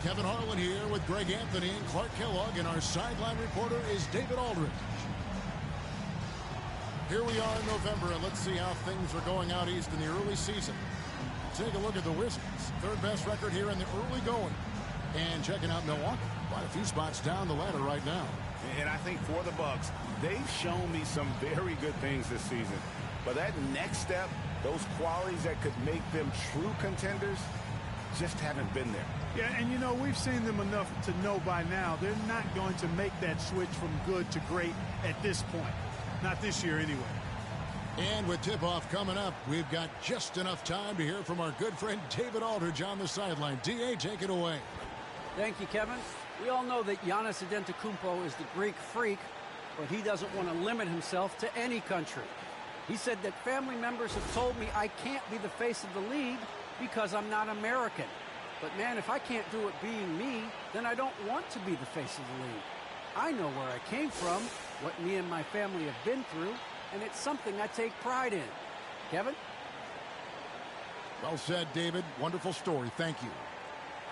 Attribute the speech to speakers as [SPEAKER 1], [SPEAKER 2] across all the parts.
[SPEAKER 1] Kevin Harlan here with Greg Anthony and Clark Kellogg, and our sideline reporter is David Aldridge. Here we are in November, and let's see how things are going out east in the early season. Take a look at the Wizards. Third best record here in the early going. And checking out Milwaukee. Quite a few spots down the ladder right now.
[SPEAKER 2] And I think for the Bucks, they've shown me some very good things this season. But that next step, those qualities that could make them true contenders, just haven't been there.
[SPEAKER 3] Yeah, and you know, we've seen them enough to know by now they're not going to make that switch from good to great at this point. Not this year anyway.
[SPEAKER 1] And with tip-off coming up, we've got just enough time to hear from our good friend David Aldridge on the sideline. D.A., take it away.
[SPEAKER 4] Thank you, Kevin. We all know that Giannis Antetokounmpo is the Greek freak, but he doesn't want to limit himself to any country. He said that family members have told me I can't be the face of the league because I'm not American. But man, if I can't do it being me, then I don't want to be the face of the league. I know where I came from, what me and my family have been through, and it's something I take pride in. Kevin?
[SPEAKER 1] Well said, David. Wonderful story. Thank you.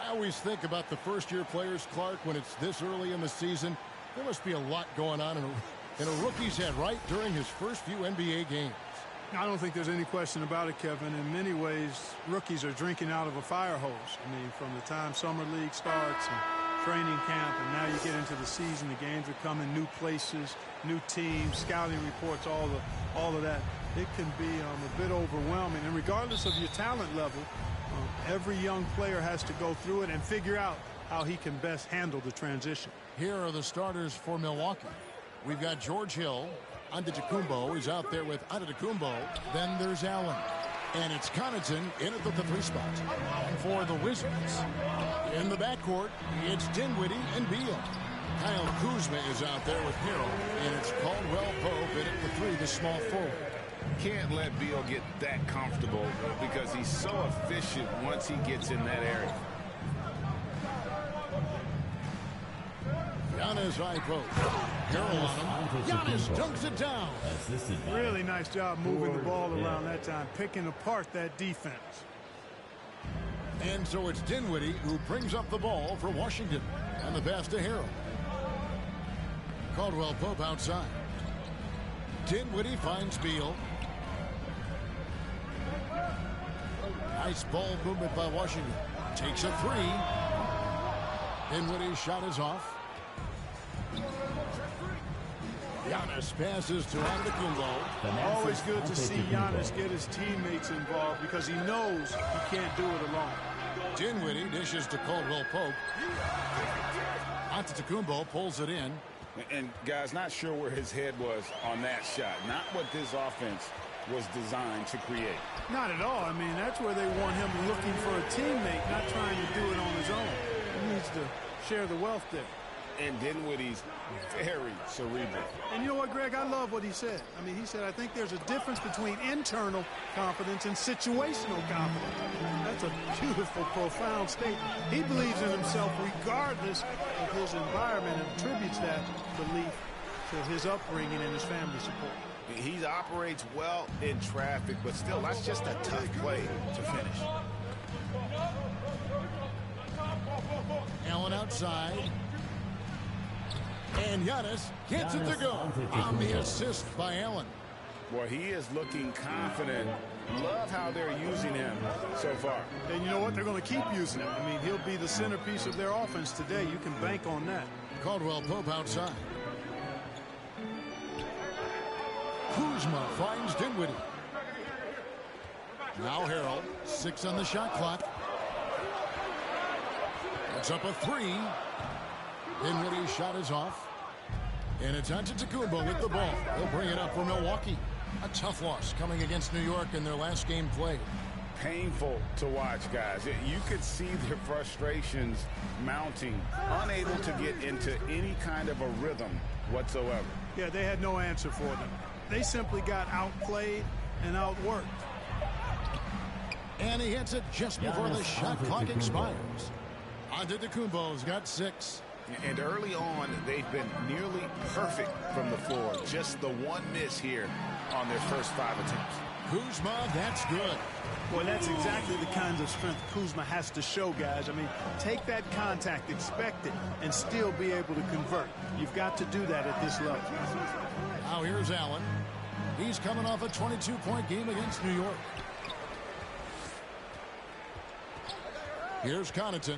[SPEAKER 1] I always think about the first-year players, Clark, when it's this early in the season. There must be a lot going on in a rookie's head, right, during his first few NBA games.
[SPEAKER 3] I don't think there's any question about it, Kevin. In many ways, rookies are drinking out of a fire hose. I mean, from the time summer league starts and training camp, and now you get into the season, the games are coming, new places, new teams, scouting reports, all of that. It can be a bit overwhelming. And regardless of your talent level, every young player has to go through it and figure out how he can best handle the transition.
[SPEAKER 1] Here are the starters for Milwaukee. We've got George Hill. Antetokounmpo is out there with Antetokounmpo. Then there's Allen. And it's Connaughton in at the 3 spots. And for the Wizards, in the backcourt, it's Dinwiddie and Beal. Kyle Kuzma is out there with Harrell. And it's Caldwell Pope in at the 3, the small forward.
[SPEAKER 2] Can't let Beal get that comfortable because he's so efficient once he gets in that area.
[SPEAKER 1] Giannis high post. Harrell on him. Giannis dunks it down.
[SPEAKER 3] Really nice job moving the ball around that time, picking apart that defense.
[SPEAKER 1] And so it's Dinwiddie who brings up the ball for Washington. And the pass to Harrell. Caldwell Pope outside. Dinwiddie finds Beal. Nice ball movement by Washington. Takes a 3. Dinwiddie's shot is off. Giannis passes to Antetokounmpo.
[SPEAKER 3] Always good to see Giannis get his teammates involved because he knows he can't do it alone.
[SPEAKER 1] Dinwiddie dishes to Caldwell Pope. Antetokounmpo pulls it in.
[SPEAKER 2] And guys, not sure where his head was on that shot. Not what this offense was designed to create.
[SPEAKER 3] Not at all. I mean, that's where they want him looking for a teammate, not trying to do it on his own. He needs to share the wealth there.
[SPEAKER 2] And Dinwiddie's very cerebral.
[SPEAKER 3] And you know what, Greg? I love what he said. I mean, he said, I think there's a difference between internal confidence and situational confidence. That's a beautiful, profound statement. He believes in himself regardless of his environment and attributes that belief to his upbringing and his family support.
[SPEAKER 2] He operates well in traffic, but still, that's just a tough play to finish.
[SPEAKER 1] Allen outside. And Giannis gets it to go on the assist by Allen.
[SPEAKER 2] Boy, he is looking confident. Love how they're using him so far.
[SPEAKER 3] And you know what? They're going to keep using him. I mean, he'll be the centerpiece of their offense today. You can bank on that.
[SPEAKER 1] Caldwell Pope outside. Kuzma finds Dinwiddie. Now Harrell, 6 on the shot clock. It's up a 3. Dinwiddie's shot is off. And it's Antetokounmpo with the ball. He'll bring it up for Milwaukee. A tough loss coming against New York in their last game played.
[SPEAKER 2] Painful to watch, guys. You could see their frustrations mounting, unable to get into any kind of a rhythm whatsoever.
[SPEAKER 3] Yeah, they had no answer for them. They simply got outplayed and outworked.
[SPEAKER 1] And he hits it just before the shot clock expires. Antetokounmpo's got 6.
[SPEAKER 2] And early on, they've been nearly perfect from the floor. Just the one miss here on their first 5 attempts.
[SPEAKER 1] Kuzma, that's good.
[SPEAKER 3] Boy, that's exactly the kind of strength Kuzma has to show, guys. I mean, take that contact, expect it, and still be able to convert. You've got to do that at this level.
[SPEAKER 1] Now here's Allen. He's coming off a 22-point game against New York. Here's Connaughton.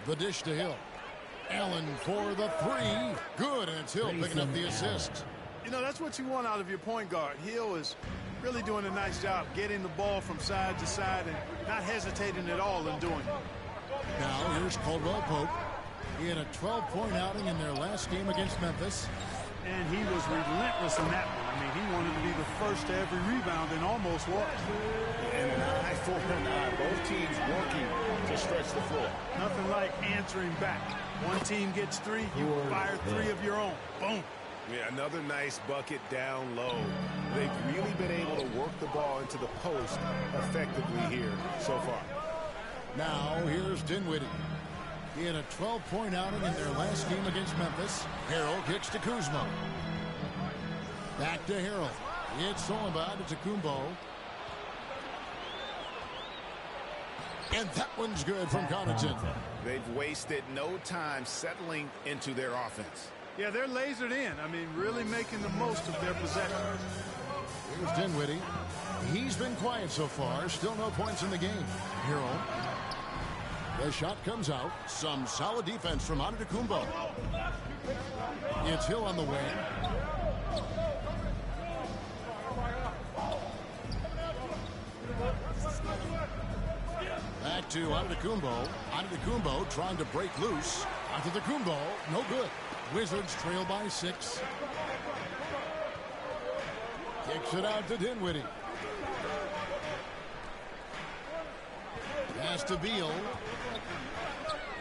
[SPEAKER 1] The dish to Hill. Allen for the three. Good, and it's Hill picking up the assist.
[SPEAKER 3] You know, that's what you want out of your point guard. Hill is really doing a nice job getting the ball from side to side and not hesitating at all in doing it.
[SPEAKER 1] Now here's Caldwell Pope. He had a 12-point outing in their last game against Memphis.
[SPEAKER 3] And he was relentless in that one. I mean, he wanted to be the first to every rebound and almost was.
[SPEAKER 2] And an eye for an eye. Both teams working to stretch the floor.
[SPEAKER 3] Nothing like answering back. One team gets three, you fire three of your own. Boom.
[SPEAKER 2] Yeah, another nice bucket down low. They've really been able to work the ball into the post effectively here so far.
[SPEAKER 1] Now here's Dinwiddie. He had a 12-point outing in their last game against Memphis. Harrell kicks to Kuzma. Back to Harrell. It's stolen by Antetokounmpo. And that one's good from Connaughton.
[SPEAKER 2] They've wasted no time settling into their offense.
[SPEAKER 3] Yeah, they're lasered in. I mean, really making the most of their possession.
[SPEAKER 1] Here's Dinwiddie. He's been quiet so far. Still no points in the game. Harrell. The shot comes out. Some solid defense from Antetokounmpo. It's Hill on the wing. Back to Antetokounmpo. Antetokounmpo trying to break loose. Antetokounmpo, no good. Wizards trail by 6. Kicks it out to Dinwiddie. Pass to Beal.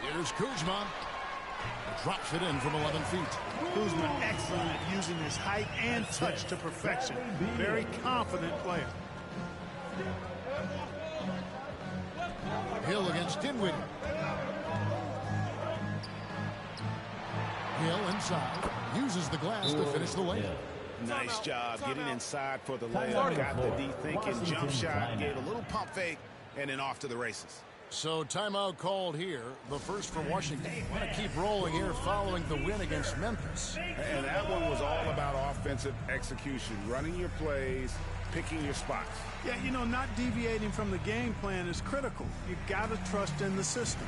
[SPEAKER 1] Here's Kuzma. Drops it in from 11 feet.
[SPEAKER 3] Kuzma excellent at using his height and touch to perfection. Very confident player.
[SPEAKER 1] Hill against Dinwiddie. Hill inside. Uses the glass to finish the layup.
[SPEAKER 2] Nice job getting inside for the layup. Got the D thinking, jump shot, gave a little pump fake, and then off to the races.
[SPEAKER 1] So timeout called here. The first for Washington. Want to keep rolling here following the win against Memphis.
[SPEAKER 2] And that one was all about offensive execution. Running your plays, picking your spots.
[SPEAKER 3] Yeah, you know, not deviating from the game plan is critical. You got to trust in the system.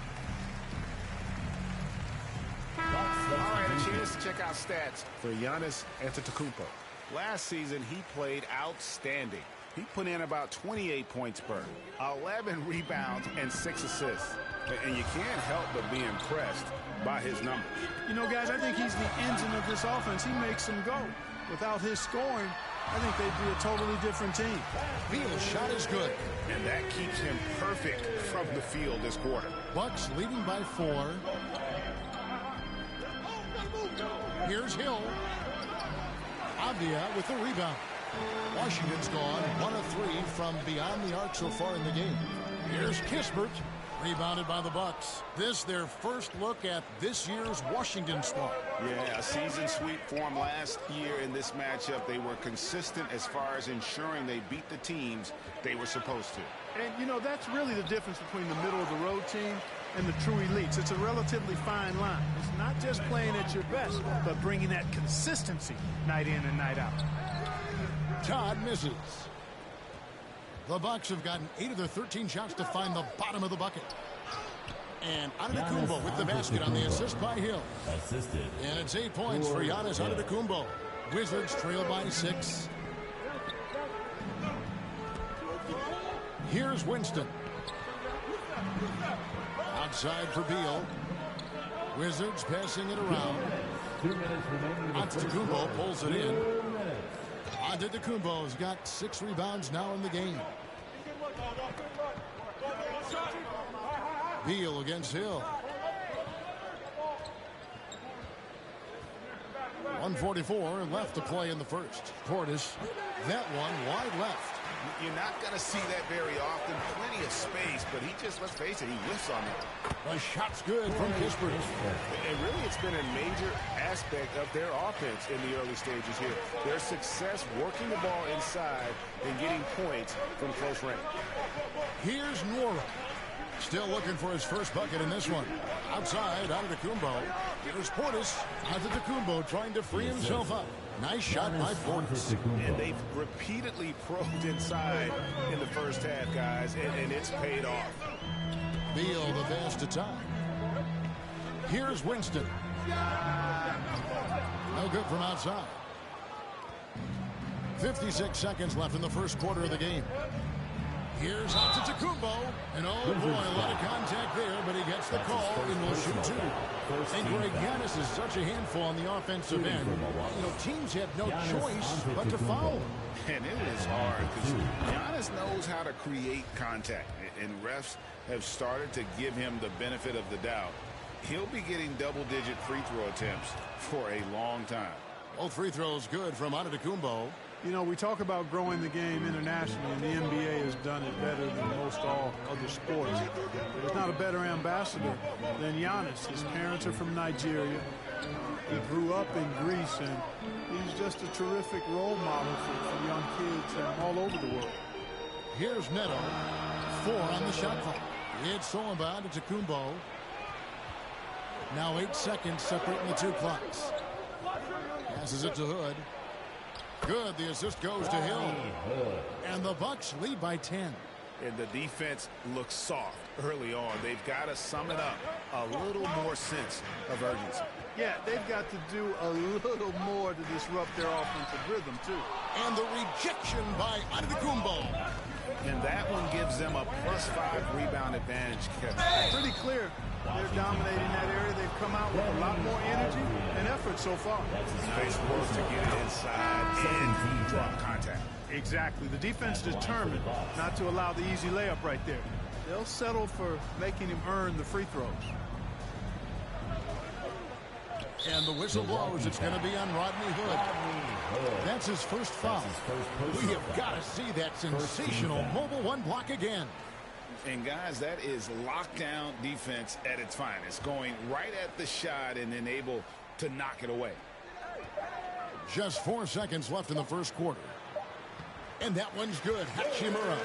[SPEAKER 2] All right, a chance to check out stats for Giannis Antetokounmpo. Last season, he played outstanding. He put in about 28 points per, 11 rebounds, and 6 assists. And you can't help but be impressed by his numbers.
[SPEAKER 3] You know, guys, I think he's the engine of this offense. He makes them go. Without his scoring, I think they'd be a totally different team.
[SPEAKER 1] Beal's shot is good.
[SPEAKER 2] And that keeps him perfect from the field this quarter.
[SPEAKER 1] Bucks leading by 4. Here's Hill. Avdia with the rebound. Washington's gone 1 of 3 from beyond the arc so far in the game. Here's Kispert. Rebounded by the Bucks. This their first look at this year's Washington squad.
[SPEAKER 2] Yeah, a season sweep form last year in this matchup. They were consistent as far as ensuring they beat the teams they were supposed to.
[SPEAKER 3] And, you know, that's really the difference between the middle-of-the-road team and the true elites. It's a relatively fine line. It's not just playing at your best, but bringing that consistency night in and night out.
[SPEAKER 1] Todd misses. The Bucks have gotten 8 of their 13 shots to find the bottom of the bucket. And Antetokounmpo with the basket on the assist by Hill.
[SPEAKER 5] Assisted.
[SPEAKER 1] And it's 8 points for Giannis Antetokounmpo. Wizards trail by 6. Here's Winston. Outside for Beal. Wizards passing it around.
[SPEAKER 5] 2 minutes remaining.
[SPEAKER 1] Antetokounmpo pulls it in. Antetokounmpo's got 6 rebounds now in the game. Beal against Hill. 1:44 left to play in the first. Portis, that one wide left.
[SPEAKER 2] You're not going to see that very often. Plenty of space, but he just, let's face it, he whiffs on it.
[SPEAKER 1] The shot's good from Kispert.
[SPEAKER 2] And really, it's been a major aspect of their offense in the early stages here. Their success working the ball inside and getting points from close range.
[SPEAKER 1] Here's Nwora. Still looking for his first bucket in this one. Outside, Antetokounmpo. Here's Portis. Antetokounmpo trying to free himself up. Nice shot by Portis.
[SPEAKER 2] And they've repeatedly probed inside in the first half, guys, and it's paid off.
[SPEAKER 1] Beal the pass to tie. Here's Winston. No good from outside. 56 seconds left in the first quarter of the game. Here's Antetokounmpo. And oh boy, a lot of contact there, but he gets the call and will shoot two. And Greg, Giannis is such a handful on the offensive end. You know, teams have no choice but to foul him.
[SPEAKER 2] And it is hard because Giannis knows how to create contact. And refs have started to give him the benefit of the doubt. He'll be getting double-digit free throw attempts for a long time.
[SPEAKER 1] Both free throws good from Antetokounmpo.
[SPEAKER 3] You know, we talk about growing the game internationally, and the NBA has done it better than most all other sports. There's not a better ambassador than Giannis. His parents are from Nigeria. He grew up in Greece, and he's just a terrific role model for young kids all over the world.
[SPEAKER 1] Here's Neto. 4 on the shot clock. It's Solomon to Antetokounmpo. Now 8 seconds separating the two clocks. Passes it to Hood. Good. The assist goes to Hill. And the Bucks lead by 10.
[SPEAKER 2] And the defense looks soft early on. They've got to sum it up. A little more sense of urgency.
[SPEAKER 3] Yeah, they've got to do a little more to disrupt their offensive rhythm, too.
[SPEAKER 1] And the rejection by Antetokounmpo.
[SPEAKER 2] And that one gives them a +5 rebound advantage, Kevin.
[SPEAKER 3] Pretty clear. They're dominating that area. They've come out with a lot more energy and effort so far.
[SPEAKER 2] Nice work to get it inside and drop contact.
[SPEAKER 3] Exactly. The defense determined not to allow the easy layup right there. They'll settle for making him earn the free throws.
[SPEAKER 1] And the whistle blows. It's going to be on Rodney Hood. That's his first foul. We have got to see that sensational mobile one block again.
[SPEAKER 2] And, guys, that is lockdown defense at its finest. Going right at the shot and then able to knock it away.
[SPEAKER 1] Just 4 seconds left in the first quarter. And that one's good. Hachimura.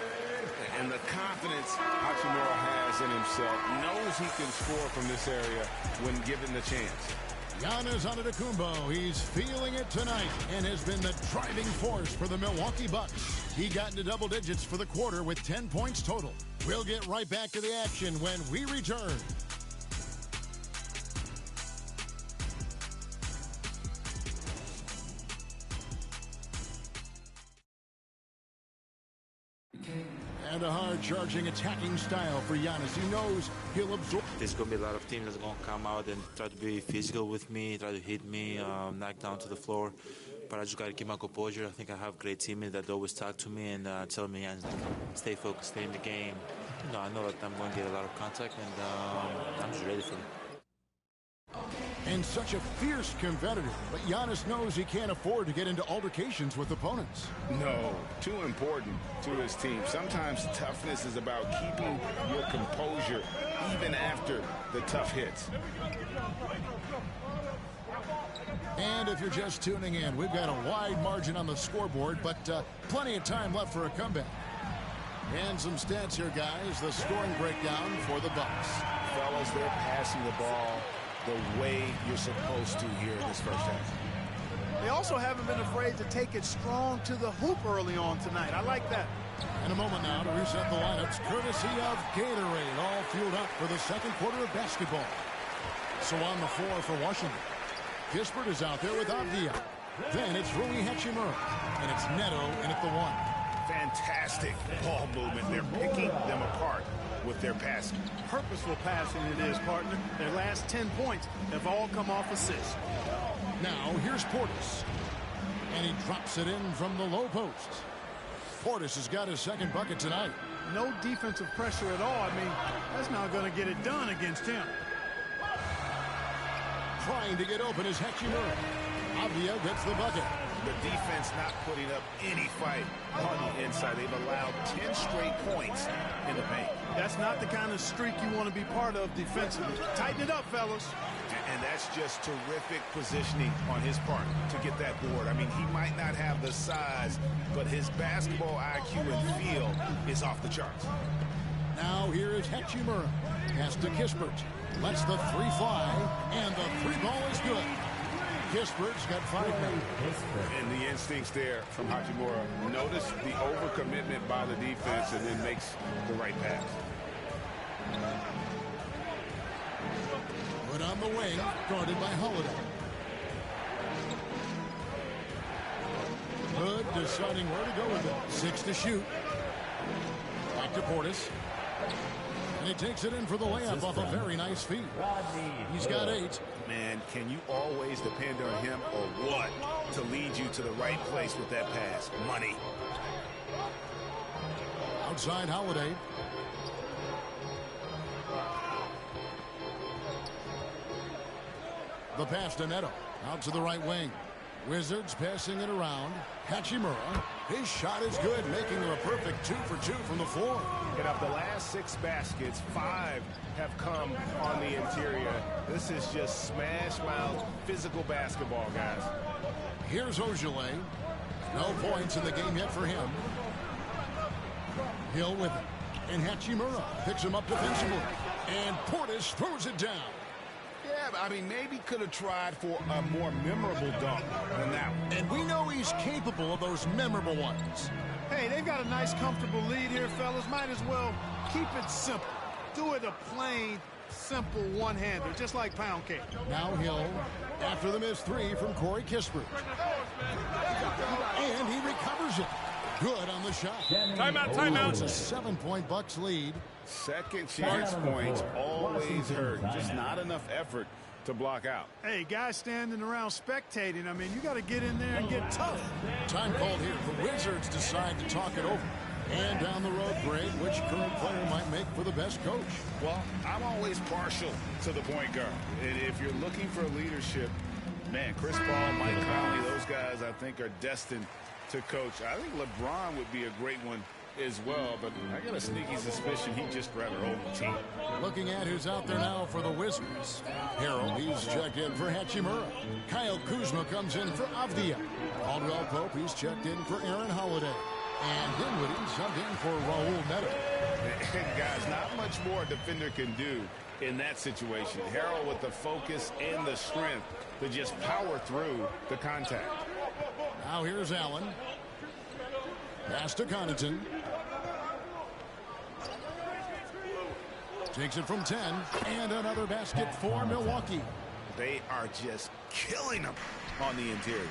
[SPEAKER 2] And the confidence Hachimura has in himself, knows he can score from this area when given the chance.
[SPEAKER 1] Giannis Antetokounmpo, he's feeling it tonight and has been the driving force for the Milwaukee Bucks. He got into double digits for the quarter with 10 points total. We'll get right back to the action when we return. And a hard-charging, attacking style for Giannis. He knows he'll absorb.
[SPEAKER 6] There's going to be a lot of teams that's going to come out and try to be physical with me, try to hit me, knock down to the floor. But I just got to keep my composure. I think I have great teammates that always talk to me and tell me, stay focused, stay in the game. You know, I know that I'm going to get a lot of contact, and I'm just ready for it.
[SPEAKER 1] And such a fierce competitor, but Giannis knows he can't afford to get into altercations with opponents.
[SPEAKER 2] No, too important to his team. Sometimes toughness is about keeping your composure even after the tough hits.
[SPEAKER 1] And if you're just tuning in, we've got a wide margin on the scoreboard, but plenty of time left for a comeback. And some stats here, guys. The scoring breakdown for the Bucks.
[SPEAKER 2] Fellas, they're passing the ball the way you're supposed to here in this first half.
[SPEAKER 3] They also haven't been afraid to take it strong to the hoop early on tonight. I like that.
[SPEAKER 1] In a moment now to reset the lineups, courtesy of Gatorade, all fueled up for the second quarter of basketball. So on the floor for Washington, Kispert is out there with Avdia. Then it's Rui Hachimura, and it's Neto in at the one.
[SPEAKER 2] Fantastic ball movement. They're picking them apart with their passing.
[SPEAKER 3] Purposeful passing it is, partner. Their last 10 points have all come off assists.
[SPEAKER 1] Now here's Portis. And he drops it in from the low post. Portis has got his second bucket tonight.
[SPEAKER 3] No defensive pressure at all. I mean, that's not going to get it done against him.
[SPEAKER 1] Trying to get open is Hachimura. Avdia gets the bucket.
[SPEAKER 2] The defense not putting up any fight on the inside. They've allowed 10 straight points in the paint.
[SPEAKER 3] That's not the kind of streak you want to be part of defensively. Tighten it up, fellas.
[SPEAKER 2] And that's just terrific positioning on his part to get that board. I mean, he might not have the size, but his basketball IQ and feel is off the charts.
[SPEAKER 1] Now here is Hachimura. Pass to Kispert. Lets the three fly, and the three ball is good. Kispert's got 5 now.
[SPEAKER 2] And the instincts there from Hachimura. Notice the overcommitment by the defense and then makes the right pass.
[SPEAKER 1] Put on the wing, guarded by Holiday. Hood deciding where to go with it. 6 to shoot. Back to Portis. And he takes it in for the layup off a very nice feed. He's got 8.
[SPEAKER 2] Man, can you always depend on him or what to lead you to the right place with that pass? Money.
[SPEAKER 1] Outside Holiday. The pass to Neto. Out to the right wing. Wizards passing it around. Hachimura. His shot is good, making him a perfect 2 for 2 from the floor.
[SPEAKER 2] And of the last 6 baskets, 5 have come on the interior. This is just smash mouth physical basketball, guys.
[SPEAKER 1] Here's Ojale. No points in the game yet for him. Hill with it. And Hachimura picks him up defensively. And Portis throws it down.
[SPEAKER 2] Yeah, I mean, maybe could have tried for a more memorable dunk than that one.
[SPEAKER 1] And we know he's capable of those memorable ones.
[SPEAKER 3] Hey, they've got a nice, comfortable lead here, fellas. Might as well keep it simple. Do it a plain, simple one-hander, just like pound cake.
[SPEAKER 1] Now Hill, after the missed 3 from Corey Kispert. And he recovers it. Good on the shot.
[SPEAKER 3] Timeout, timeout.
[SPEAKER 1] It's a 7-point Bucks lead.
[SPEAKER 2] Second chance points always hurt. Just not enough effort to block out.
[SPEAKER 3] Hey, guys standing around spectating, I mean, you got to get in there and get tough.
[SPEAKER 1] Time called here. The Wizards decide to talk it over. And down the road, Greg, which current player might make for the best coach?
[SPEAKER 2] Well, I'm always partial to the point guard. And if you're looking for leadership, man, Chris Paul, Mike Conley, those guys I think are destined to coach. I think LeBron would be a great one as well, but I got a sneaky suspicion he'd just rather hold the team.
[SPEAKER 1] Looking at who's out there now for the Wizards. Harold, he's checked in for Hachimura. Kyle Kuzma comes in for Avdia. Caldwell Pope, he's checked in for Aaron Holiday. And Dinwiddie subbed in for Raul Neto.
[SPEAKER 2] And guys, not much more a defender can do in that situation. Harold with the focus and the strength to just power through the contact.
[SPEAKER 1] Now here's Allen. Pass to Connaughton. Takes it from 10. And another basket for Milwaukee.
[SPEAKER 2] They are just killing them on the interior.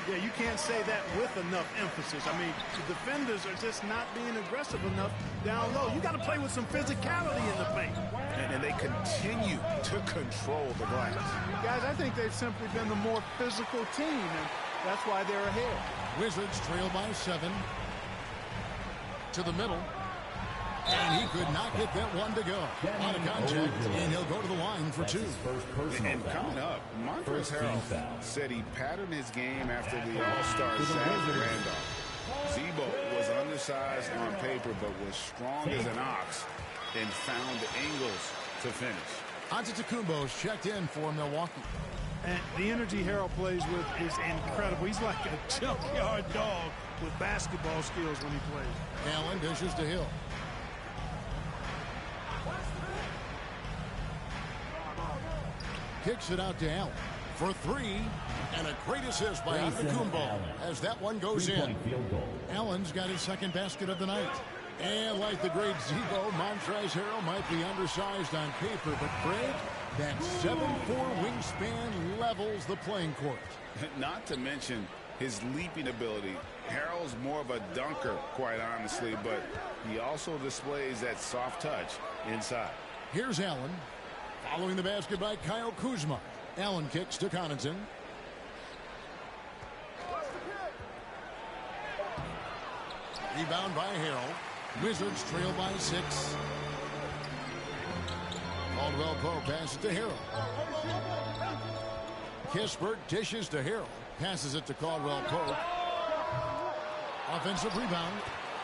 [SPEAKER 3] Yeah, you can't say that with enough emphasis. I mean, the defenders are just not being aggressive enough down low. You got to play with some physicality in the paint.
[SPEAKER 2] And they continue to control the glass.
[SPEAKER 3] Guys, I think they've simply been the more physical team, and that's why they're ahead.
[SPEAKER 1] Wizards trail by 7. To the middle. And he could not get that one to go. Out of contact, and he'll go to the line for 2.
[SPEAKER 2] And coming up, Montrezl Harrell said he patterned his game after the All-Star Zach Randolph. Zebo was undersized on paper, but was strong as an ox and found angles to finish.
[SPEAKER 1] Antetokounmpo's checked in for Milwaukee.
[SPEAKER 3] And the energy Harold plays with is incredible. He's like a junkyard dog with basketball skills when he plays.
[SPEAKER 1] Allen dishes to Hill. Kicks it out to Allen for 3. And a great assist by Antetokounmpo as that one goes in. Allen's got his second basket of the night. And like the great Zebo, Montrezl Harrell might be undersized on paper, but Greg, that 7'4" wingspan levels the playing court.
[SPEAKER 2] Not to mention his leaping ability. Harrell's more of a dunker, quite honestly, but he also displays that soft touch inside.
[SPEAKER 1] Here's Allen. Following the basket by Kyle Kuzma. Allen kicks to Connaughton. Rebound by Harrell. Wizards trail by 6. Caldwell Pope passes to Harrell. Kispert dishes to Harrell. Passes it to Caldwell Pope. Offensive rebound.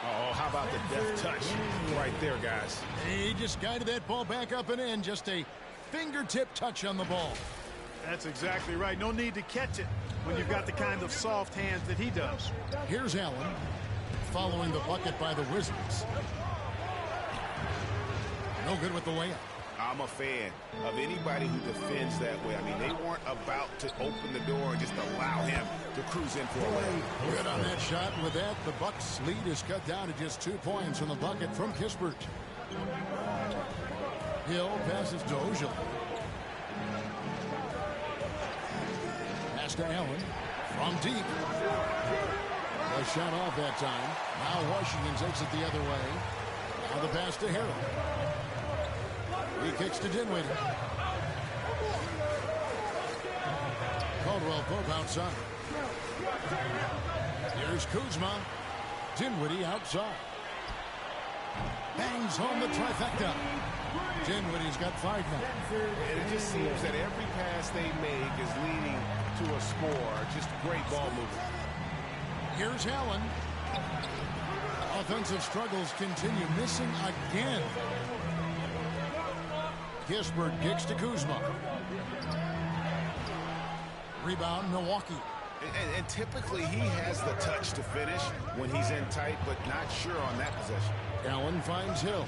[SPEAKER 2] Oh, how about the deft touch right there, guys?
[SPEAKER 1] He just guided that ball back up and in. Just a fingertip touch on the ball.
[SPEAKER 3] That's exactly right. No need to catch it when you've got the kind of soft hands that he does.
[SPEAKER 1] Here's Allen following the bucket by the Wizards. No good with the layup.
[SPEAKER 2] I'm a fan of anybody who defends that way. I mean, they weren't about to open the door and just allow him to cruise in for a layup.
[SPEAKER 1] Good on that shot. With that, the Bucks' lead is cut down to just 2 points on the bucket from Kispert. Hill passes to Ojala. Pass to Allen from deep. A shot off that time. Now Washington takes it the other way. Now the pass to Harrell. He kicks to Dinwiddie. Caldwell Pope outside. Here's Kuzma. Dinwiddie outside. Bangs home the trifecta. Dinwiddie's got 5 now.
[SPEAKER 2] And it just seems that every pass they make is leading to a score. Just great ball movement.
[SPEAKER 1] Here's Allen. Offensive struggles continue. Missing again. Kispert kicks to Kuzma. Rebound, Milwaukee.
[SPEAKER 2] And typically he has the touch to finish when he's in tight, but not sure on that possession.
[SPEAKER 1] Allen finds Hill.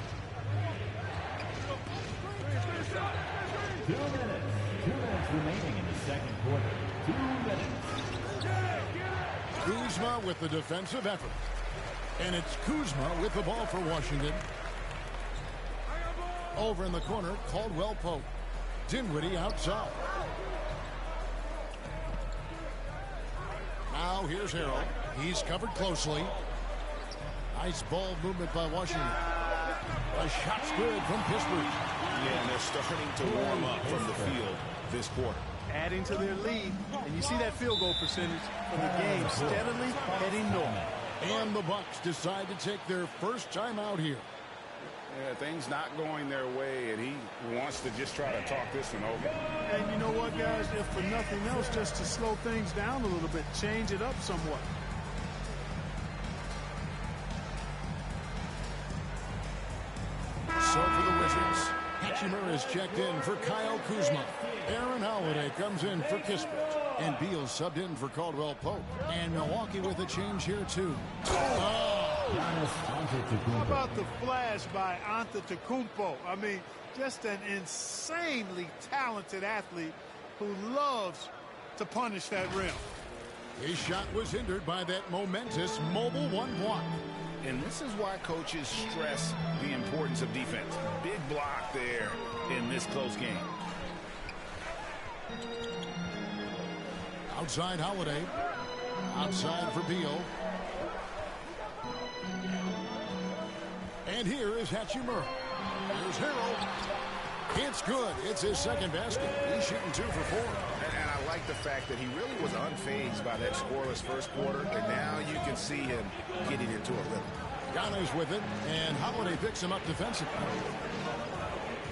[SPEAKER 5] 2 minutes. 2 minutes remaining in the second quarter. 2 minutes.
[SPEAKER 1] Kuzma with the defensive effort. And it's Kuzma with the ball for Washington. Over in the corner, Caldwell Pope. Dinwiddie outside. Now here's Harrell. He's covered closely. Nice ball movement by Washington. A shot's good from Pittsburgh.
[SPEAKER 2] Yeah, and they're starting to warm up from the field this quarter.
[SPEAKER 3] Adding to their lead, and you see that field goal percentage from the game steadily heading north.
[SPEAKER 1] And the Bucks decide to take their first time out here.
[SPEAKER 2] Yeah, things not going their way, and he wants to just try to talk this one over.
[SPEAKER 3] And you know what, guys? If for nothing else, just to slow things down a little bit, change it up somewhat.
[SPEAKER 1] So for the Wizards, Hachimura is checked in for Kyle Kuzma. Aaron Holiday comes in for Kispert. And Beal subbed in for Caldwell Pope. And Milwaukee with a change here, too.
[SPEAKER 3] How about the flash by Antetokounmpo? I mean, just an insanely talented athlete who loves to punish that rim.
[SPEAKER 1] His shot was hindered by that momentous mobile one block.
[SPEAKER 2] And this is why coaches stress the importance of defense. Big block there in this close game.
[SPEAKER 1] Outside Holiday. Outside for Beal. And here is Hachimura. Here's Harrell. It's good. It's his second basket. He's shooting 2 for 4.
[SPEAKER 2] And I like the fact that he really was unfazed by that scoreless first quarter, and now you can see him getting into a rhythm.
[SPEAKER 1] Giannis with it, and Holiday picks him up defensively.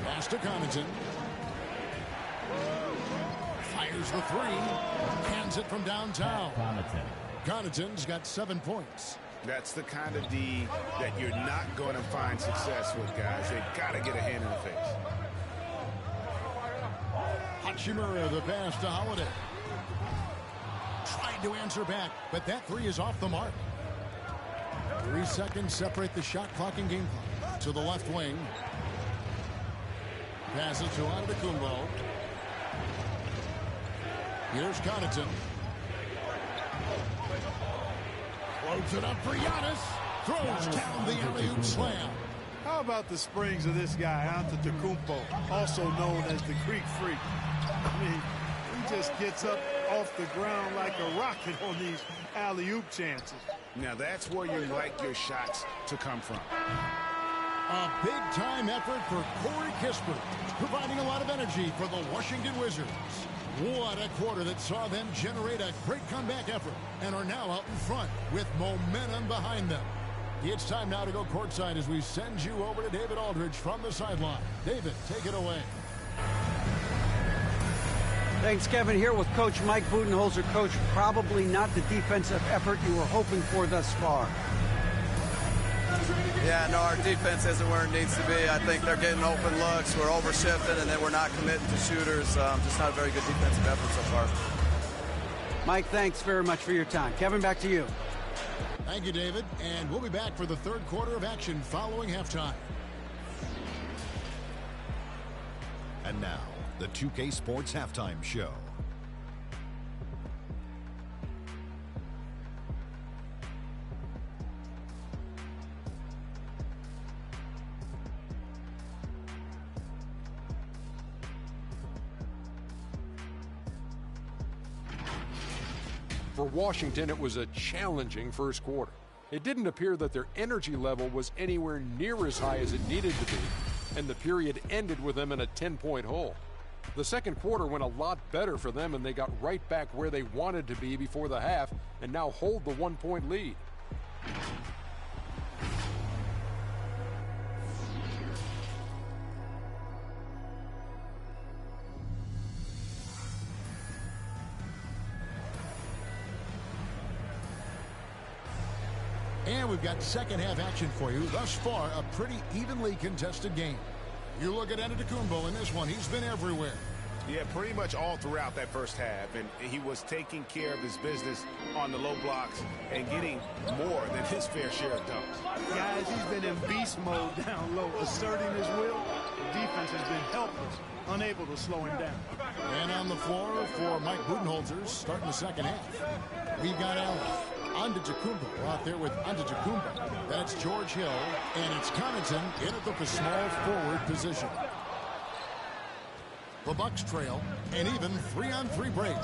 [SPEAKER 1] Pass to Connaughton. Fires the 3. Hands it from downtown. Connaughton's got 7 points.
[SPEAKER 2] That's the kind of D that you're not going to find success with, guys. They've got to get a hand in the face.
[SPEAKER 1] Hachimura, the pass to Holiday. Tried to answer back, but that 3 is off the mark. 3 seconds separate the shot clock and game clock. To the left wing. Passes to Antetokounmpo. Here's Connaughton. Floats it up for Giannis. Throws down the alley-oop slam.
[SPEAKER 3] How about the springs of this guy, Antetokounmpo, also known as the Greek Freak? I mean, he just gets up off the ground like a rocket on these alley-oop chances.
[SPEAKER 2] Now that's where you like your shots to come from.
[SPEAKER 1] A big-time effort for Corey Kispert, providing a lot of energy for the Washington Wizards. What a quarter that saw them generate a great comeback effort and are now out in front with momentum behind them. It's time now to go courtside as we send you over to David Aldridge from the sideline. David, take it away.
[SPEAKER 4] Thanks, Kevin. Here with Coach Mike Budenholzer. Coach, probably not the defensive effort you were hoping for thus far.
[SPEAKER 7] Yeah, no, our defense isn't where it needs to be. I think they're getting open looks. We're overshifting, and then we're not committing to shooters. Just not a very good defensive effort so far.
[SPEAKER 4] Mike, thanks very much for your time. Kevin, back to you.
[SPEAKER 1] Thank you, David. And we'll be back for the third quarter of action following halftime.
[SPEAKER 8] And now, the 2K Sports Halftime Show.
[SPEAKER 9] For Washington, it was a challenging first quarter. It didn't appear that their energy level was anywhere near as high as it needed to be, and the period ended with them in a 10-point hole. The second quarter went a lot better for them, and they got right back where they wanted to be before the half and now hold the 1-point lead.
[SPEAKER 1] And we've got second half action for you. Thus far, a pretty evenly contested game. You look at Antetokounmpo in this one. He's been everywhere.
[SPEAKER 2] Yeah, pretty much all throughout that first half. And he was taking care of his business on the low blocks and getting more than his fair share of dunks.
[SPEAKER 3] Guys, he's been in beast mode down low, asserting his will. The defense has been helpless, unable to slow him down.
[SPEAKER 1] And on the floor for Mike Budenholzer starting the second half. We've got Allen. Antetokounmpo out there with Antetokounmpo. Then it's George Hill, and it's Connaughton in at the small forward position. The Bucks trail, and even 3-on-3 break.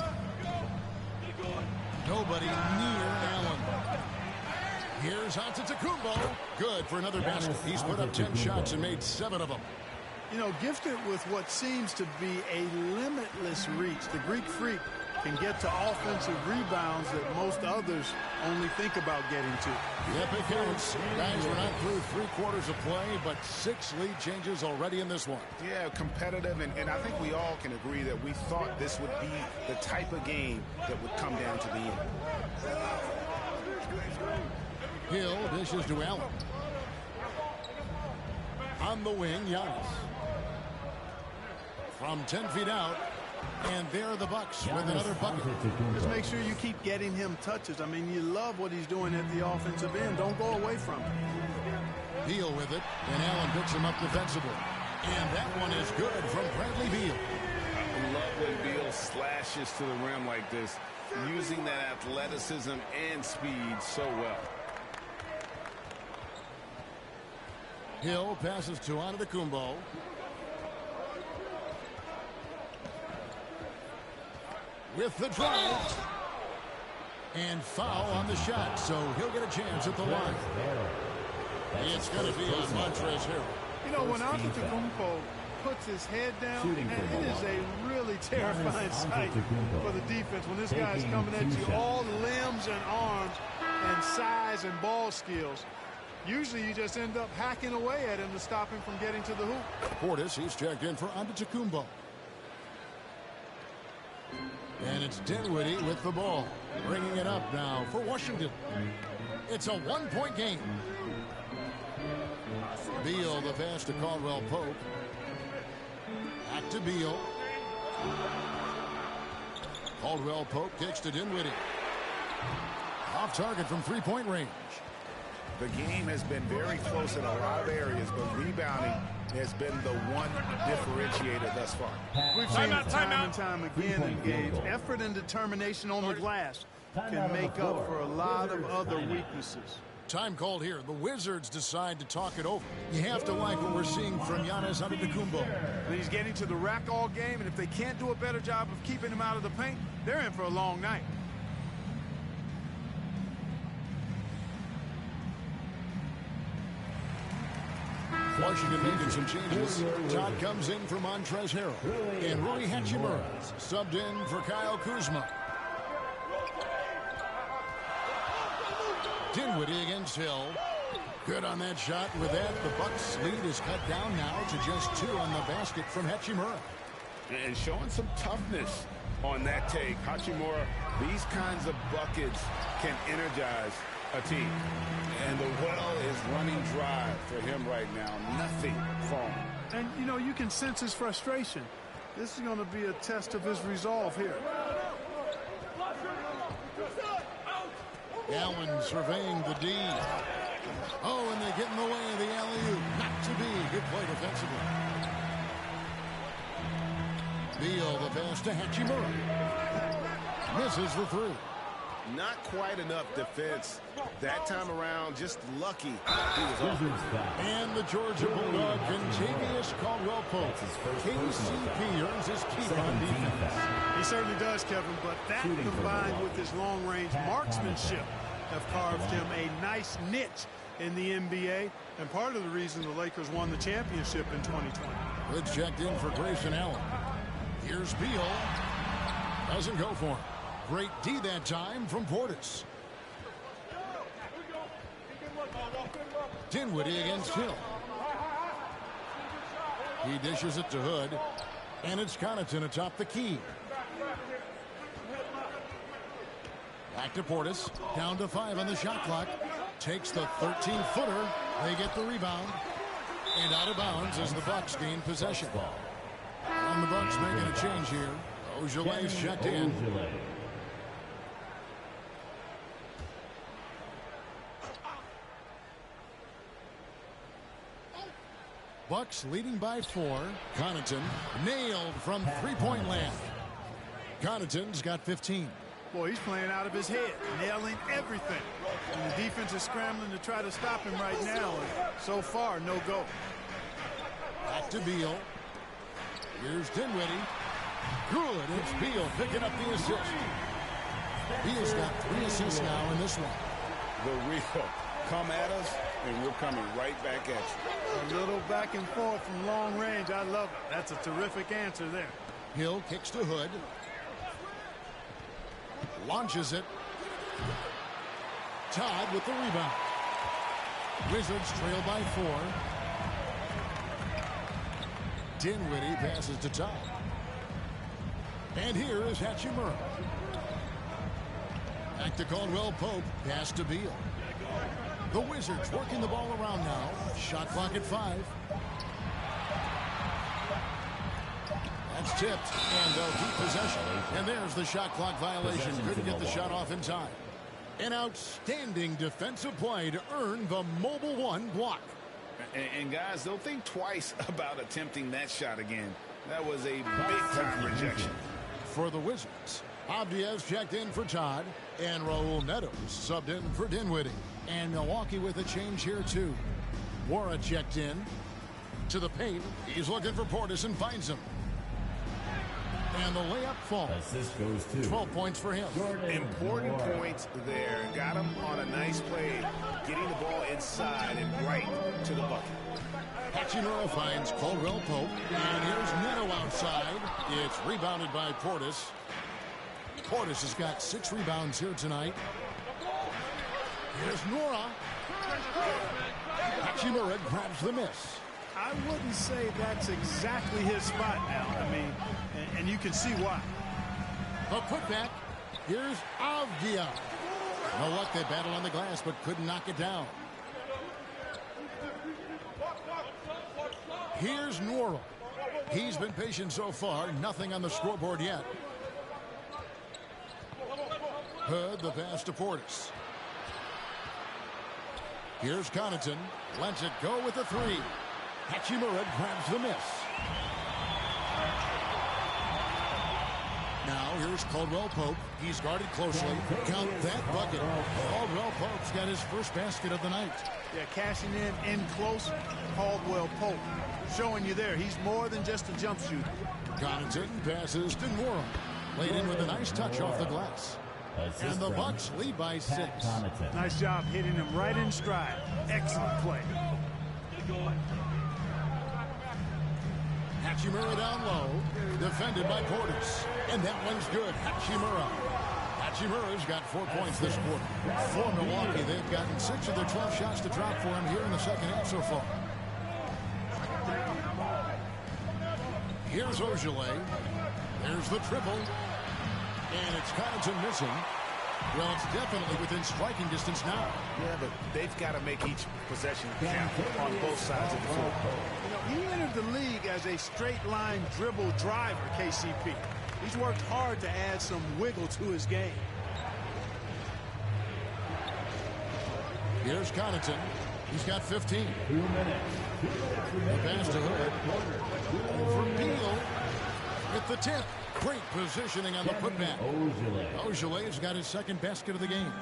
[SPEAKER 1] Nobody near Allen. Here's Antetokounmpo. Good for another basket. He's put up 10 shots and made 7 of them.
[SPEAKER 3] You know, gifted with what seems to be a limitless reach. The Greek Freak can get to offensive rebounds that most others only think about getting to.
[SPEAKER 1] Yep, it counts. Guys, we're not through 3 quarters of play, but 6 lead changes already in this one.
[SPEAKER 2] Yeah, competitive, and I think we all can agree that we thought this would be the type of game that would come down to the end.
[SPEAKER 1] Hill dishes to Allen. On the wing, Giannis. From 10 feet out. And there are the Bucks with another bucket.
[SPEAKER 3] Just make sure you keep getting him touches. I mean, you love what he's doing at the offensive end. Don't go away from him.
[SPEAKER 1] Beal with it, and Allen picks him up defensively. And that one is good from Bradley Beal.
[SPEAKER 2] I love when Beal slashes to the rim like this, using that athleticism and speed so well.
[SPEAKER 1] Hill passes to Antetokounmpo. With the drive. And foul on the shot, so he'll get a chance at the line. It's going to be on Montrezl Harrell.
[SPEAKER 3] You know, when Antetokounmpo puts his head down, and it is a really terrifying sight for the defense when this guy's coming at you, all limbs and arms and size and ball skills. Usually you just end up hacking away at him to stop him from getting to the hoop.
[SPEAKER 1] Portis, he's checked in for Antetokounmpo. And it's Dinwiddie with the ball, bringing it up now for Washington. It's a 1-point game. Beal, the pass to Caldwell Pope. Back to Beal. Caldwell Pope kicks to Dinwiddie. Off target from 3-point range.
[SPEAKER 2] The game has been very close in a lot of areas, but rebounding has been the one differentiator thus far.
[SPEAKER 3] We've seen it time and time again in games. Effort and determination on the glass can make up for a lot of other weaknesses.
[SPEAKER 1] Time called here. The Wizards decide to talk it over. You have to like what we're seeing from Giannis Antetokounmpo.
[SPEAKER 3] And he's getting to the rack all game, and if they can't do a better job of keeping him out of the paint, they're in for a long night.
[SPEAKER 1] Washington making some changes. Todd comes in for Montrezl Harrell. And Rui Hachimura subbed in for Kyle Kuzma. Dinwiddie against Hill. Good on that shot. With that, the Bucks lead is cut down now to just 2 on the basket from Hachimura.
[SPEAKER 2] And showing some toughness on that take. Hachimura, these kinds of buckets can energize a team. And the well is running dry for him right now. Nothing falling.
[SPEAKER 3] And, you know, you can sense his frustration. This is going to be a test of his resolve here.
[SPEAKER 1] Allen surveying the D. Oh, and they get in the way of the alley-oop. Not to be. Good play defensively. Beal, the pass to Hachimura. Misses the three.
[SPEAKER 2] Not quite enough defense that time around. Just lucky he was off.
[SPEAKER 1] And the Georgia Bulldog, Kentavious Caldwell-Pope. KCP earns his keep on defense.
[SPEAKER 3] He certainly does, Kevin, but that combined with his long-range marksmanship have carved him a nice niche in the NBA, and part of the reason the Lakers won the championship in 2020.
[SPEAKER 1] Good checked in for Grayson Allen. Here's Beal. Doesn't go for him. Great D that time from Portis. Dinwiddie against Hill. He dishes it to Hood, and it's Connaughton atop the key. Back to Portis. Down to 5 on the shot clock. Takes the 13-footer. They get the rebound. And out of bounds as the Bucks gain possession. And the Bucks making a change here. Ojelay's checked in. Bucks leading by 4. Connaughton nailed from three-point land. Connaughton's got 15.
[SPEAKER 3] Boy, he's playing out of his head, nailing everything. And the defense is scrambling to try to stop him right now. And so far, no go.
[SPEAKER 1] Back to Beal. Here's Dinwiddie. Good. It's Beal picking up the assist. Beal's got 3 assists now in this one.
[SPEAKER 2] The real come at us, and we're coming right back at you.
[SPEAKER 3] A little back and forth from long range. I love it. That's a terrific answer there.
[SPEAKER 1] Hill kicks to Hood. Launches it. Todd with the rebound. Wizards trail by 4. Dinwiddie passes to Todd. And here is Hachimura. Back to Caldwell-Pope. Pass to Beal. The Wizards working the ball around now. Shot clock at 5. That's tipped, and they'll keep possession. And there's the shot clock violation. Couldn't get the shot off in time. An outstanding defensive play to earn the Mobile One block.
[SPEAKER 2] And guys, don't think twice about attempting that shot again. That was a big-time rejection.
[SPEAKER 1] For the Wizards, Avdia's checked in for Todd, and Raul Neto subbed in for Dinwiddie. And Milwaukee with a change here, too. Wara checked in to the paint. He's looking for Portis and finds him. And the layup falls.
[SPEAKER 5] Assist goes to
[SPEAKER 1] 12 points for him.
[SPEAKER 2] Important points there. Got him on a nice play, getting the ball inside and right to the bucket.
[SPEAKER 1] Hachimura finds Caldwell-Pope. And here's Neto outside. It's rebounded by Portis. Portis has got 6 rebounds here tonight. Here's Nora. Hachimura grabs the miss.
[SPEAKER 3] I wouldn't say that's exactly his spot now. I mean, and you can see why.
[SPEAKER 1] The putback. Here's Avdia. No luck, they battled on the glass, but couldn't knock it down. Here's Nora. He's been patient so far. Nothing on the scoreboard yet. Hood, the pass to Portis. Here's Connaughton. Lets it go with the 3. Hachimura grabs the miss. Now here's Caldwell-Pope. He's guarded closely. Count that bucket. Caldwell-Pope's got his first basket of the night.
[SPEAKER 3] Yeah, cashing in close. Caldwell-Pope showing you there. He's more than just a jump shooter.
[SPEAKER 1] Connaughton passes to Nora. Laid in with a nice touch off the glass. And the Bucks lead by 6.
[SPEAKER 3] Nice job hitting him right in stride. Excellent play.
[SPEAKER 1] Hachimura down low. Defended by Portis. And that one's good. Hachimura. Hachimura's got 4 points this quarter. For Milwaukee, they've gotten 6 of their 12 shots to drop for him here in the second half so far. Here's Ojeleye. There's the triple. And it's Connaughton missing. Well, it's definitely within striking distance now.
[SPEAKER 2] Yeah, but they've got to make each possession count on both sides of the floor.
[SPEAKER 3] You know, he entered the league as a straight-line dribble driver, KCP. He's worked hard to add some wiggle to his game.
[SPEAKER 1] Here's Connaughton. He's got 15.
[SPEAKER 5] 2 minutes. 2 minutes remaining.
[SPEAKER 1] Pass to Hood. Over Beal with the tip. Great positioning on the putback. Ojeley's got his second basket of the game.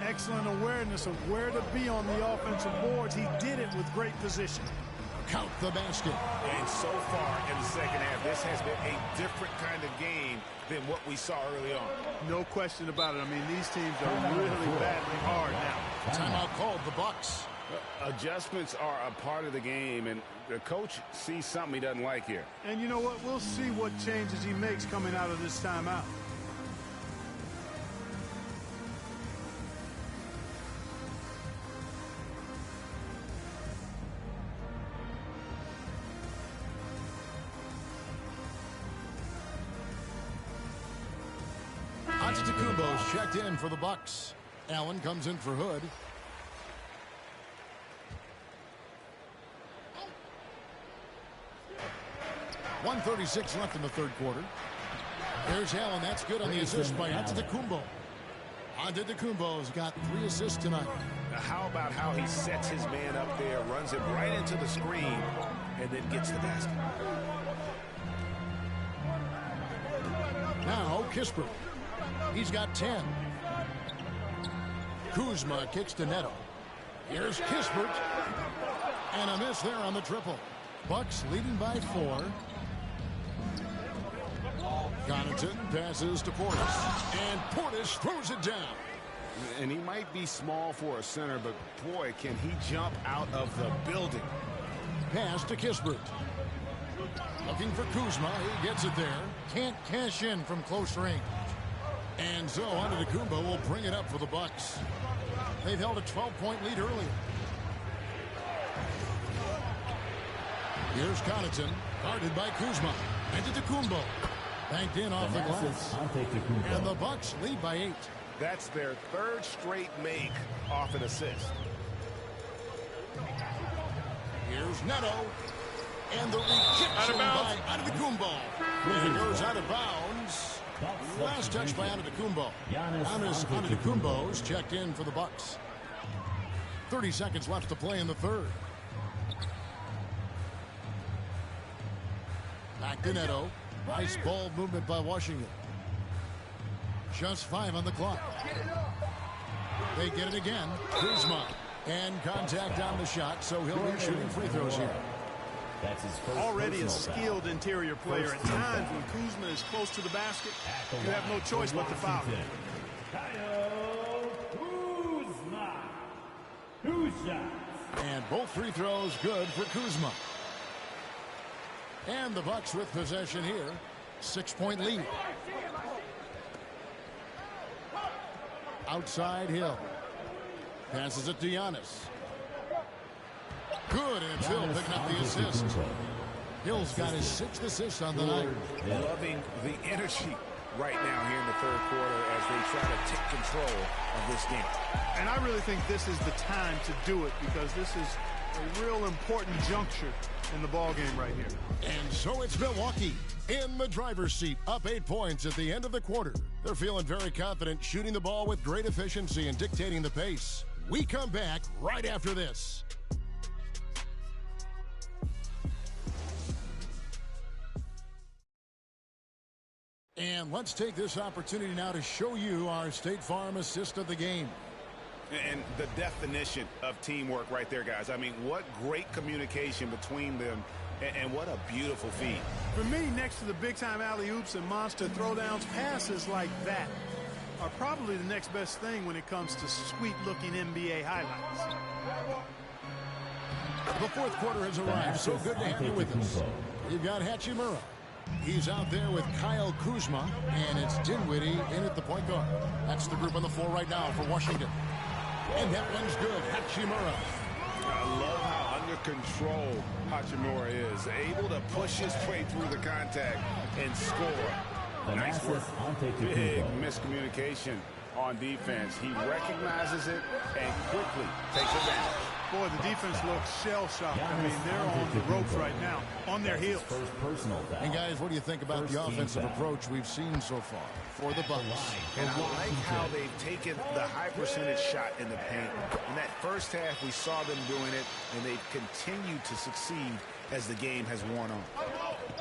[SPEAKER 3] Excellent awareness of where to be on the offensive boards. He did it with great position.
[SPEAKER 1] Count the basket.
[SPEAKER 2] And so far in the second half, this has been a different kind of game than what we saw early on.
[SPEAKER 3] No question about it. I mean, these teams are really battling hard now.
[SPEAKER 1] Timeout called, the Bucks.
[SPEAKER 2] Adjustments are a part of the game, and the coach sees something he doesn't like here.
[SPEAKER 3] And you know what? We'll see what changes he makes coming out of this timeout.
[SPEAKER 1] Antetokounmpo's checked in for the Bucks. Allen comes in for Hood. .136 left in the third quarter. There's Allen. That's good on the assist by Antetokounmpo. Antetokounmpo's got 3 assists tonight.
[SPEAKER 2] Now, how about how he sets his man up there, runs him right into the screen, and then gets the basket.
[SPEAKER 1] Now Kispert. He's got 10. Kuzma kicks to Neto. Here's Kispert. And a miss there on the triple. Bucks leading by 4. Connaughton passes to Portis. And Portis throws it down.
[SPEAKER 2] And he might be small for a center, but boy, can he jump out of the building.
[SPEAKER 1] Pass to Kispert. Looking for Kuzma. He gets it there. Can't cash in from close range. And so Antetokounmpo will bring it up for the Bucks. They've held a 12-point lead earlier. Here's Connaughton, guarded by Kuzma. Antetokounmpo banked in off the glass. And the Bucks lead by 8.
[SPEAKER 2] That's their 3rd straight make off an assist.
[SPEAKER 1] Here's Neto. And the rejection by Antetokounmpo. And it goes out of bounds. Last touch by Antetokounmpo. Giannis Antetokounmpo's checked in for the Bucks. 30 seconds left to play in the third. Back to Neto. Nice ball movement by Washington. Just 5 on the clock. They get it again. Kuzma. And contact on the shot, so he'll be shooting free throws here.
[SPEAKER 5] That's his first.
[SPEAKER 3] Already a skilled interior player. At times when Kuzma is close to the basket, you have no choice but to foul him.
[SPEAKER 5] Kyle Kuzma. 2 shots.
[SPEAKER 1] And both free throws good for Kuzma. And the Bucks with possession here. 6-point lead. Outside Hill. Passes it to Giannis. Good, and it's Hill picking up the assist. Hill's got his 6th assist on the night.
[SPEAKER 2] Loving the energy right now here in the third quarter as they try to take control of this game.
[SPEAKER 3] And I really think this is the time to do it because this is a real important juncture in the ball game right here.
[SPEAKER 1] And so it's Milwaukee in the driver's seat, up 8 points at the end of the quarter. They're feeling very confident, shooting the ball with great efficiency and dictating the pace. We come back right after this. And let's take this opportunity now to show you our State Farm assist of the game.
[SPEAKER 2] And the definition of teamwork right there, guys. I mean, what great communication between them, and what a beautiful feed.
[SPEAKER 3] For me, next to the big-time alley-oops and monster throwdowns, passes like that are probably the next best thing when it comes to sweet-looking NBA highlights.
[SPEAKER 1] The fourth quarter has arrived. So good to have you with us. You've got Hachimura. He's out there with Kyle Kuzma, and it's Dinwiddie in at the point guard. That's the group on the floor right now for Washington. And that one's good. Hachimura.
[SPEAKER 2] I love how under control Hachimura is. Able to push his way through the contact and score. Nice work. Big miscommunication on defense. He recognizes it and quickly takes advantage.
[SPEAKER 3] Boy, the defense looks shell-shocked. I mean, they're on the ropes right now, on their heels.
[SPEAKER 1] And guys, what do you think about the offensive approach we've seen so far for the Bucks?
[SPEAKER 2] And I like how they've taken the high percentage shot in the paint. In that first half, we saw them doing it, and they've continued to succeed as the game has worn on.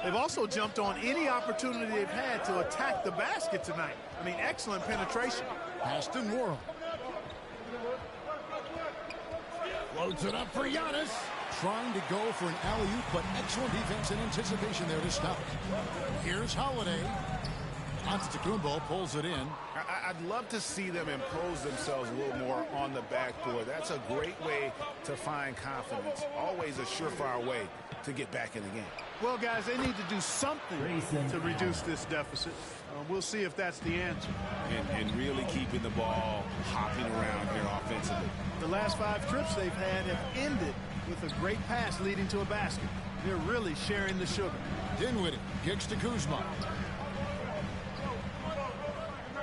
[SPEAKER 3] They've also jumped on any opportunity they've had to attack the basket tonight. I mean, excellent penetration.
[SPEAKER 1] Aston Worrell. Loads it up for Giannis. Trying to go for an alley-oop, but excellent defense and anticipation there to stop. Here's Holiday. Antetokounmpo pulls it in.
[SPEAKER 2] I'd love to see them impose themselves a little more on the backboard. That's a great way to find confidence. Always a surefire way to get back in the game.
[SPEAKER 3] Well, guys, they need to do something to reduce this deficit. We'll see if that's the answer.
[SPEAKER 2] And really keeping the ball hopping around here offensively.
[SPEAKER 3] The last 5 trips they've had have ended with a great pass leading to a basket. They're really sharing the sugar.
[SPEAKER 1] Dinwiddie kicks to Kuzma.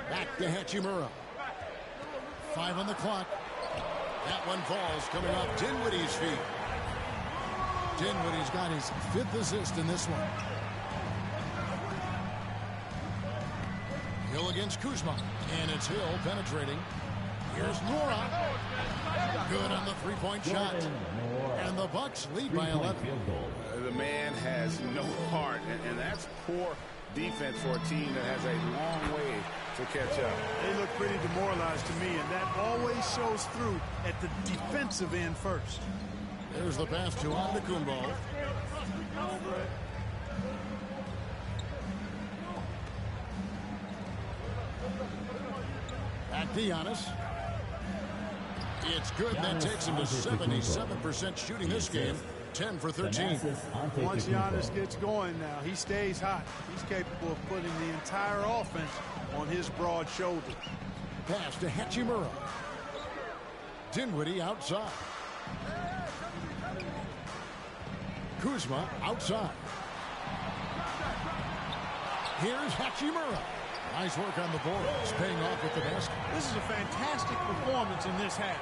[SPEAKER 1] Back to Hachimura. 5 on the clock. That one falls coming off Dinwiddie's feet. Dinwiddie's got his 5th assist in this one. Hill against Kuzma. And it's Hill penetrating. Here's Nora. Good on the three-point shot. And the Bucks lead by 11.
[SPEAKER 2] The man has no heart, and that's poor defense for a team that has a long way to catch up.
[SPEAKER 3] They look pretty demoralized to me, and that always shows through at the defensive end first.
[SPEAKER 1] There's the pass to Antetokounmpo. Back to Giannis. It's good. That takes him to 77% shooting this game. 10 for 13.
[SPEAKER 3] Once Giannis gets going now, he stays hot. He's capable of putting the entire offense on his broad shoulder.
[SPEAKER 1] Pass to Hachimura. Dinwiddie outside. Kuzma outside. Here's Hachimura. Nice work on the boards, paying off with the basket.
[SPEAKER 3] This is a fantastic performance in this half.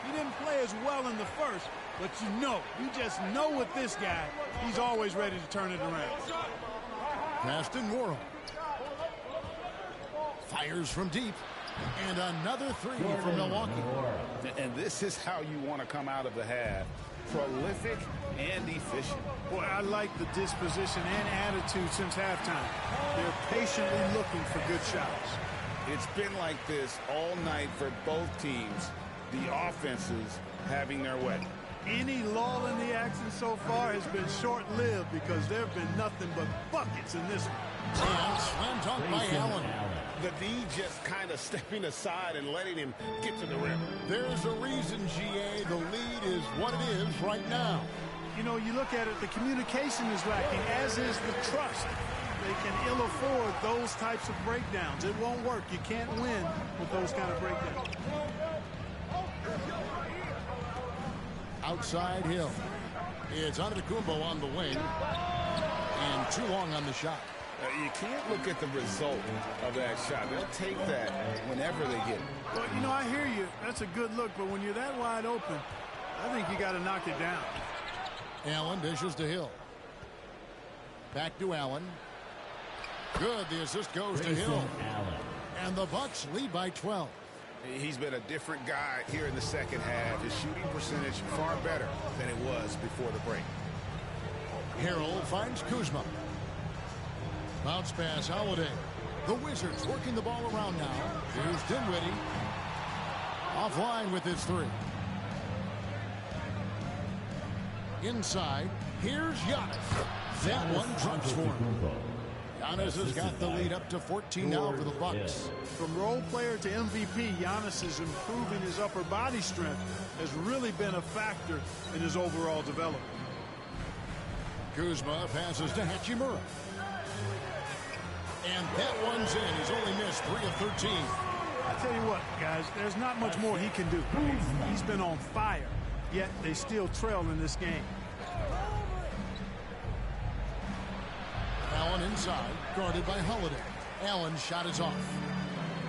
[SPEAKER 3] He didn't play as well in the first, but you just know with this guy, he's always ready to turn it around.
[SPEAKER 1] Aston Worrell. Fires from deep. And another 3 from Milwaukee.
[SPEAKER 2] And this is how you want to come out of the half. Prolific and efficient.
[SPEAKER 3] Boy, I like the disposition and attitude since halftime. They're patiently looking for good shots.
[SPEAKER 2] It's been like this all night for both teams. The offenses having their way.
[SPEAKER 3] Any lull in the action so far has been short-lived because there have been nothing but buckets in this one.
[SPEAKER 1] And slam dunk by Allen.
[SPEAKER 2] The D just kind of stepping aside and letting him get to the rim.
[SPEAKER 1] There's a reason, GA, the lead is what it is right now.
[SPEAKER 3] You know, you look at it, the communication is lacking, as is the trust. They can ill afford those types of breakdowns. It won't work. You can't win with those kind of breakdowns.
[SPEAKER 1] Outside Hill. It's Antetokounmpo on the wing. And too long on the shot.
[SPEAKER 2] You can't look at the result of that shot. They'll take that whenever they get it.
[SPEAKER 3] Well, you know, I hear you. That's a good look, but when you're that wide open, I think you got to knock it down.
[SPEAKER 1] Allen dishes to Hill. Back to Allen. Good. The assist goes to Hill. And the Bucks lead by 12.
[SPEAKER 2] He's been a different guy here in the second half. His shooting percentage far better than it was before the break.
[SPEAKER 1] Harrell finds Kuzma. Bounce pass, Holiday. The Wizards working the ball around now. Here's Dinwiddie. Offline with his 3. Inside. Here's Giannis. That one drops for him. Giannis has got the lead up to 14 now for the Bucks.
[SPEAKER 3] From role player to MVP, Giannis is improving his upper body strength. Has really been a factor in his overall development.
[SPEAKER 1] Kuzma passes to Hachimura. And that one's in. He's only missed 3 of 13.
[SPEAKER 3] I tell you what, guys, there's not much more he can do. He's been on fire, yet they still trail in this game.
[SPEAKER 1] Allen inside, guarded by Holiday. Allen's shot is off.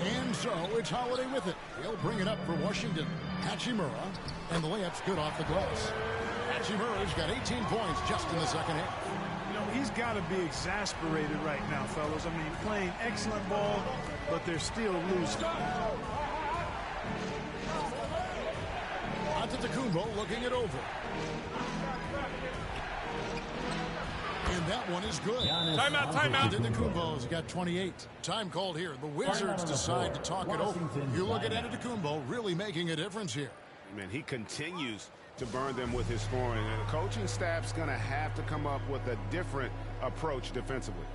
[SPEAKER 1] And so it's Holiday with it. He'll bring it up for Washington. Hachimura, and the layup's good off the glass. Hachimura's got 18 points just in the second half.
[SPEAKER 3] You know, he's got to be exasperated right now, fellas. I mean, playing excellent ball, but they're still losing. Antetokounmpo looking it over. And that one is good.
[SPEAKER 10] Timeout, timeout.
[SPEAKER 1] Antetokounmpo's got 28. Time called here. The Wizards decide to talk it over. You look at Antetokounmpo really making a difference here.
[SPEAKER 2] Man, he continues to burn them with his scoring, and the coaching staff's going to have to come up with a different approach defensively.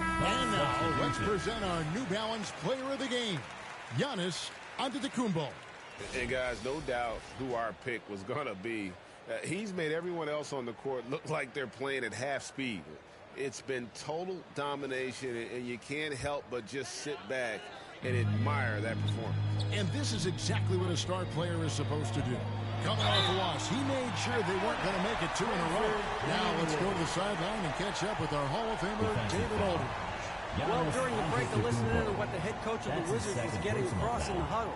[SPEAKER 1] And now, let's present our New Balance player of the game, Giannis Antetokounmpo.
[SPEAKER 2] And guys, no doubt who our pick was going to be. He's made everyone else on the court look like they're playing at half speed. It's been total domination, and you can't help but just sit back and admire that performance.
[SPEAKER 1] And this is exactly what a star player is supposed to do. Coming off a loss, he made sure they weren't going to make it 2 in a row. Now let's go to the sideline and catch up with our Hall of Famer, David Aldridge.
[SPEAKER 4] Well, during the break, I listened in to what the head coach of the Wizards was getting across in the huddle.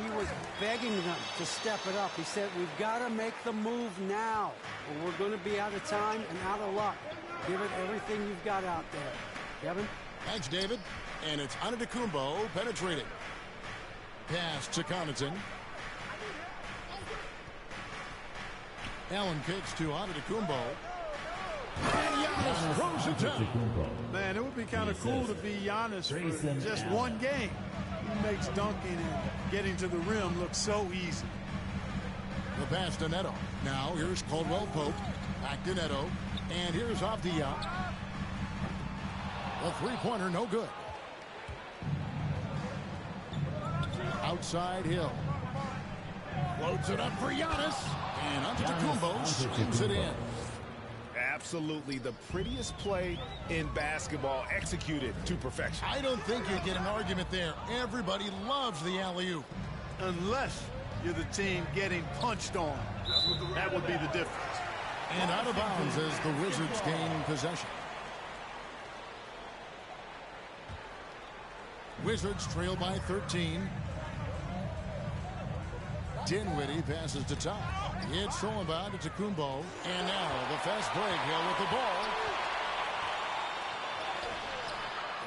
[SPEAKER 4] He was begging them to step it up. He said, we've got to make the move now, or we're going to be out of time and out of luck. Give it everything you've got out there. Kevin?
[SPEAKER 1] Thanks, David. And it's Antetokounmpo penetrating. Pass to Connaughton. Allen kicks to Antetokounmpo. And Giannis throws it down.
[SPEAKER 3] Man, it would be kind of cool to be Giannis for just one game. He makes dunking and getting to the rim look so easy.
[SPEAKER 1] The pass to Neto. Now here's Caldwell Pope. Back to Neto. And here's Avdia. The three-pointer, no good. Outside Hill. Floats it up for Giannis. And Antetokounmpo swings it in.
[SPEAKER 2] Absolutely the prettiest play in basketball, executed to perfection.
[SPEAKER 1] I don't think you get an argument there. Everybody loves the alley-oop.
[SPEAKER 3] Unless you're the team getting punched on. That would be the difference.
[SPEAKER 1] And out of bounds as the Wizards gain possession. Wizards trail by 13. Dinwiddie passes to Todd. It's thrown by Antetokounmpo. And now the fast break here with the ball.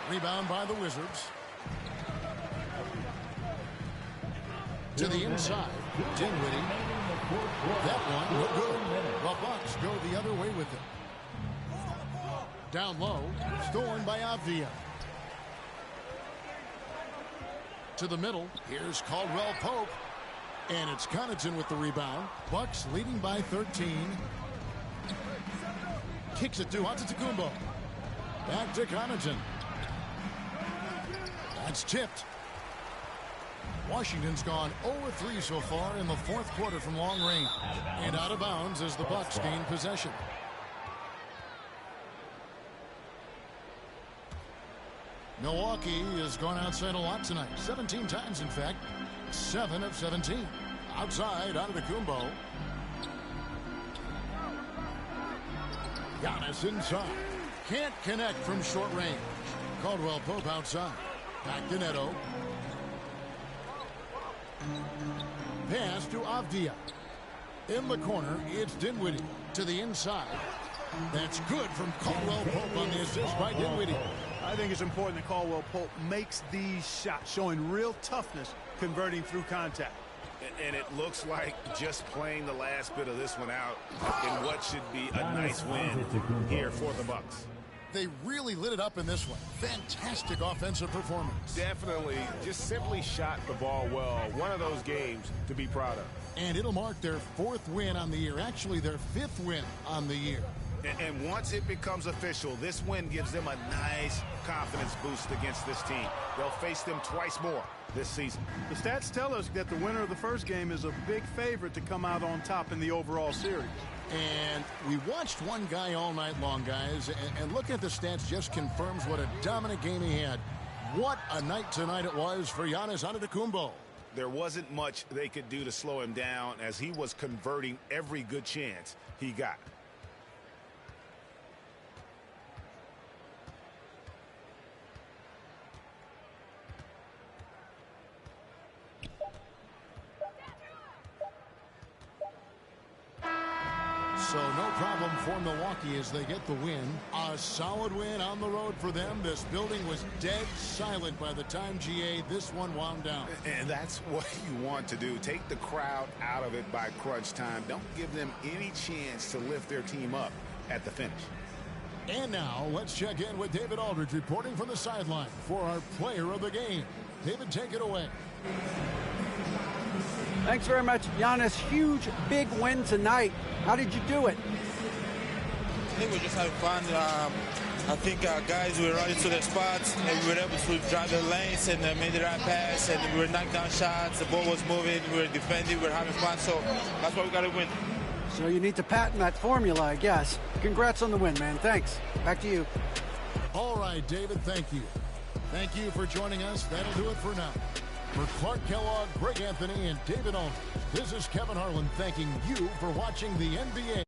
[SPEAKER 1] Rebound by the Wizards. To the inside. Dinwiddie. That one no good. The Bucks go the other way with it. Down low. Stolen by Avdia. To the middle. Here's Caldwell Pope. And it's Connaughton with the rebound. Bucks leading by 13. Kicks it to Antetokounmpo. Back to Connaughton. That's tipped. Washington's gone 0-3 so far in the fourth quarter from long range. And out of bounds as the Bucks gain possession. Milwaukee has gone outside a lot tonight. 17 times, in fact. 7 of 17. Outside, Antetokounmpo. Giannis inside. Can't connect from short range. Caldwell Pope outside. Back to Neto. Pass to Avdia. In the corner, it's Dinwiddie. To the inside. That's good from Caldwell Pope on the assist by Dinwiddie.
[SPEAKER 3] I think it's important that Caldwell Pope makes these shots, showing real toughness, converting through contact.
[SPEAKER 2] And it looks like just playing the last bit of this one out in what should be a nice win here for the Bucks.
[SPEAKER 1] They really lit it up in this one. Fantastic offensive performance.
[SPEAKER 2] Definitely just simply shot the ball well. One of those games to be proud of.
[SPEAKER 1] And it'll mark their 4th win on the year. Actually, their 5th win on the year.
[SPEAKER 2] And once it becomes official, this win gives them a nice confidence boost against this team. They'll face them twice more this season.
[SPEAKER 3] The stats tell us that the winner of the first game is a big favorite to come out on top in the overall series.
[SPEAKER 1] And we watched one guy all night long, guys, and looking at the stats just confirms what a dominant game he had. What a night tonight it was for Giannis Antetokounmpo.
[SPEAKER 2] There wasn't much they could do to slow him down as he was converting every good chance he got.
[SPEAKER 1] So no problem for Milwaukee as they get the win. A solid win on the road for them. This building was dead silent by the time, GA, this one wound down.
[SPEAKER 2] And that's what you want to do. Take the crowd out of it by crunch time. Don't give them any chance to lift their team up at the finish.
[SPEAKER 1] And now let's check in with David Aldridge reporting from the sideline for our player of the game. David, take it away.
[SPEAKER 4] Thanks very much, Giannis. Huge, big win tonight. How did you do it?
[SPEAKER 6] I think we just had fun. I think our guys were running to their spots, and we were able to drive the lanes and made the right pass, and we were knocking down shots. The ball was moving. We were defending. We were having fun. So that's why we got to win.
[SPEAKER 4] So you need to patent that formula, I guess. Congrats on the win, man. Thanks. Back to you.
[SPEAKER 1] All right, David, thank you. Thank you for joining us. That'll do it for now. For Clark Kellogg, Greg Anthony, and David Aldridge, this is Kevin Harlan thanking you for watching the NBA.